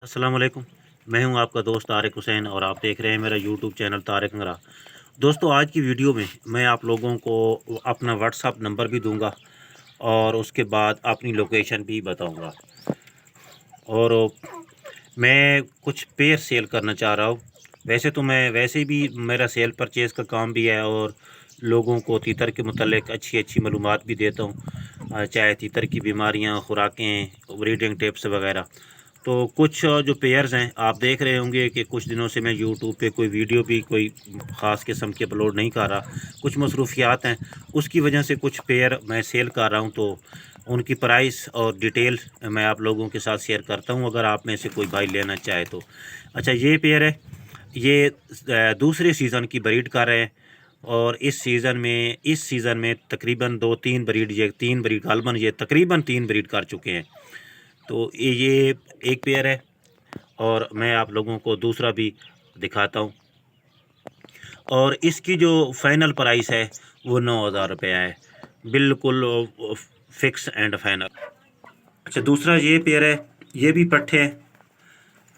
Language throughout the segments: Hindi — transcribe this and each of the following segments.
अस्सलाम वालेकुम। मैं हूं आपका दोस्त तारिक हुसैन और आप देख रहे हैं मेरा यूट्यूब चैनल तारिक अंगरा। दोस्तों, आज की वीडियो में मैं आप लोगों को अपना व्हाट्सअप नंबर भी दूंगा और उसके बाद अपनी लोकेशन भी बताऊंगा। और मैं कुछ पेयर सेल करना चाह रहा हूं। वैसे तो मैं वैसे भी मेरा सेल परचेज़ का काम भी है और लोगों को तीतर के मुतल्लिक अच्छी अच्छी मालूमात भी देता हूं, चाहे तीतर की बीमारियां, खुराकें, ब्रीडिंग टिप्स वगैरह। तो कुछ जो पेयर्स हैं, आप देख रहे होंगे कि कुछ दिनों से मैं यूट्यूब पे कोई वीडियो भी कोई ख़ास किस्म की अपलोड नहीं कर रहा। कुछ मसरूफियात हैं, उसकी वजह से कुछ पेयर मैं सेल कर रहा हूं, तो उनकी प्राइस और डिटेल मैं आप लोगों के साथ शेयर करता हूं, अगर आप में से कोई भाई लेना चाहे तो। अच्छा, ये पेयर है, ये दूसरे सीज़न की ब्रीड कर रहे हैं और इस सीज़न में तकरीबन 2-3 ब्रीड, ये 3 ब्रीड गालबन, ये तकरीबन 3 ब्रीड कर चुके हैं। तो ये एक पेयर है और मैं आप लोगों को दूसरा भी दिखाता हूँ। और इसकी जो फाइनल प्राइस है वो 9,000 रुपया है, बिल्कुल फिक्स एंड फाइनल। अच्छा, दूसरा ये पेयर है, ये भी पट्ठे हैं।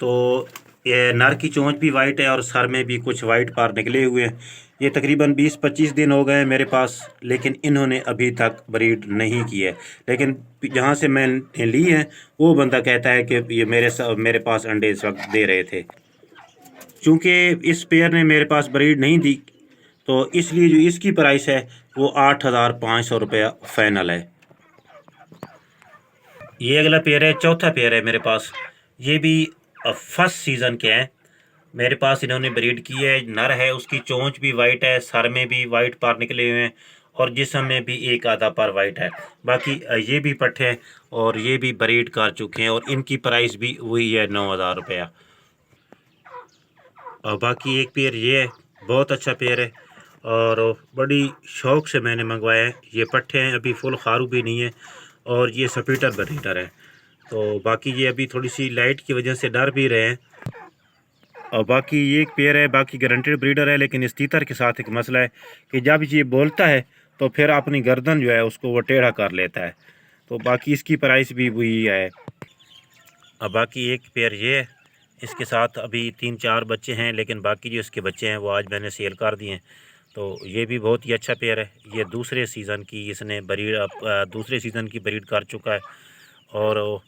तो ये नर की चोंच भी वाइट है और सर में भी कुछ वाइट पार निकले हुए हैं। ये तकरीबन 20-25 दिन हो गए हैं मेरे पास, लेकिन इन्होंने अभी तक ब्रीड नहीं की है। लेकिन जहाँ से मैंने ली है, वो बंदा कहता है कि ये मेरे पास अंडे इस वक्त दे रहे थे। चूँकि इस पेयर ने मेरे पास ब्रीड नहीं दी, तो इसलिए जो इसकी प्राइस है वो 8,500 रुपया फाइनल है। ये अगला पेयर है, चौथा पेयर है मेरे पास। ये भी फर्स्ट सीज़न के हैं। मेरे पास इन्होंने ब्रीड की है। नर है, उसकी चोंच भी वाइट है, सर में भी वाइट पार निकले हुए हैं और जिस्म में भी एक आधा पार वाइट है। बाकी ये भी पट्टे हैं और ये भी ब्रीड कर चुके हैं और इनकी प्राइस भी वही है, 9,000 रुपया। और बाकी एक पेयर ये है, बहुत अच्छा पेयर है और बड़ी शौक़ से मैंने मंगवाया है। ये पट्टे हैं, अभी फुल खारू भी नहीं है और ये स्पीटर ब्रीडर है। तो बाकी ये अभी थोड़ी सी लाइट की वजह से डर भी रहे हैं। और बाकी ये एक पेयर है, बाकी गारंटेड ब्रीडर है, लेकिन इस तीतर के साथ एक मसला है कि जब ये बोलता है तो फिर अपनी गर्दन जो है उसको वो टेढ़ा कर लेता है। तो बाकी इसकी प्राइस भी वही है। और बाकी एक पेयर ये है, इसके साथ अभी 3-4 बच्चे हैं, लेकिन बाकी जो इसके बच्चे हैं वो आज मैंने सेल कर दिए हैं। तो ये भी बहुत ही अच्छा पेयर है। ये दूसरे सीज़न की इसने दूसरे सीज़न की ब्रीड कर चुका है और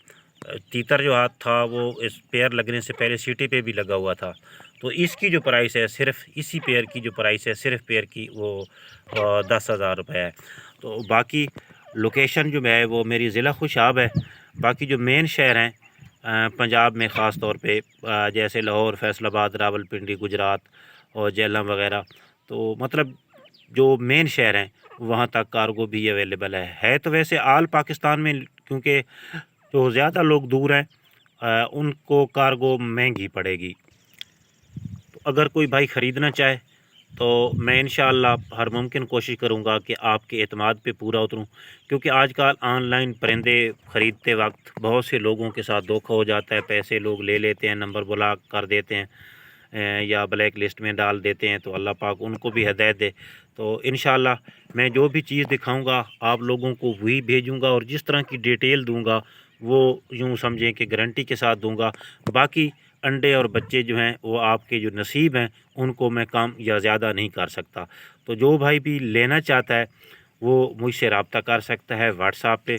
तीतर जो हाथ था वो इस पेयर लगने से पहले सीटी पे भी लगा हुआ था। तो इसकी जो प्राइस है, सिर्फ इसी पेयर की जो प्राइस है, सिर्फ पेयर की, वो 10,000 रुपये है। तो बाकी लोकेशन जो है वो मेरी ज़िला खुशाब है। बाकी जो मेन शहर हैं पंजाब में, ख़ास तौर पे जैसे लाहौर, फैसलाबाद, रावलपिंडी, गुजरात और जेहलम वगैरह, तो मतलब जो मेन शहर हैं वहाँ तक कार्गो भी अवेलेबल है। तो वैसे आल पाकिस्तान में, क्योंकि जो ज़्यादा लोग दूर हैं उनको कार्गो महंगी पड़ेगी। तो अगर कोई भाई ख़रीदना चाहे तो मैं इंशाअल्लाह हर मुमकिन कोशिश करूँगा कि आपके एतमाद पे पूरा उतरूँ, क्योंकि आजकल ऑनलाइन परिंदे ख़रीदते वक्त बहुत से लोगों के साथ धोखा हो जाता है। पैसे लोग ले लेते हैं, नंबर ब्लॉक कर देते हैं या ब्लैक लिस्ट में डाल देते हैं। तो अल्लाह पाक उनको भी हिदायत दे। तो इंशाअल्लाह मैं जो भी चीज़ दिखाऊंगा आप लोगों को वही भेजूंगा और जिस तरह की डिटेल दूंगा वो यूँ समझें कि गारंटी के साथ दूंगा। बाकी अंडे और बच्चे जो हैं वो आपके जो नसीब हैं, उनको मैं कम या ज़्यादा नहीं कर सकता। तो जो भाई भी लेना चाहता है वो मुझसे रब्ता कर सकता है व्हाट्सएप पे।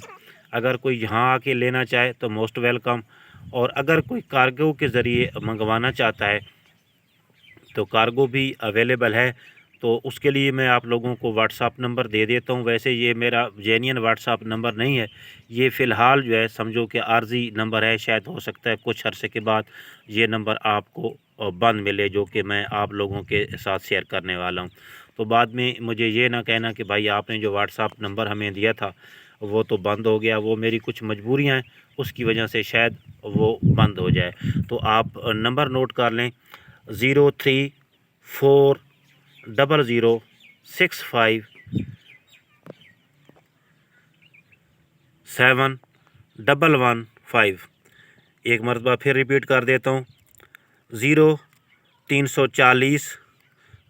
अगर कोई यहाँ आके लेना चाहे तो मोस्ट वेलकम। और अगर कोई कार्गो के ज़रिए मंगवाना चाहता है तो कार्गो भी अवेलेबल है। तो उसके लिए मैं आप लोगों को व्हाट्सअप नंबर दे देता हूँ। वैसे ये मेरा जेन्युइन व्हाट्सअप नंबर नहीं है, ये फ़िलहाल जो है समझो कि आर्जी नंबर है। शायद हो सकता है कुछ अरसे के बाद ये नंबर आपको बंद मिले, जो कि मैं आप लोगों के साथ शेयर करने वाला हूँ। तो बाद में मुझे ये ना कहना कि भाई आपने जो व्हाट्सअप नंबर हमें दिया था वो तो बंद हो गया। वो मेरी कुछ मजबूरियाँ हैं, उसकी वजह से शायद वो बंद हो जाए। तो आप नंबर नोट कर लें, 034000657115। एक मरतबा फिर रिपीट कर देता हूँ, 0340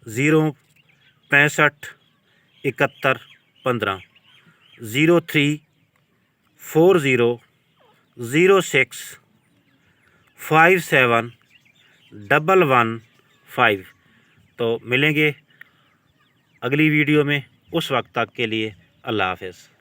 0657115, 0340 06 5715। तो मिलेंगे अगली वीडियो में, उस वक्त तक के लिए अल्लाह हाफ़िज़।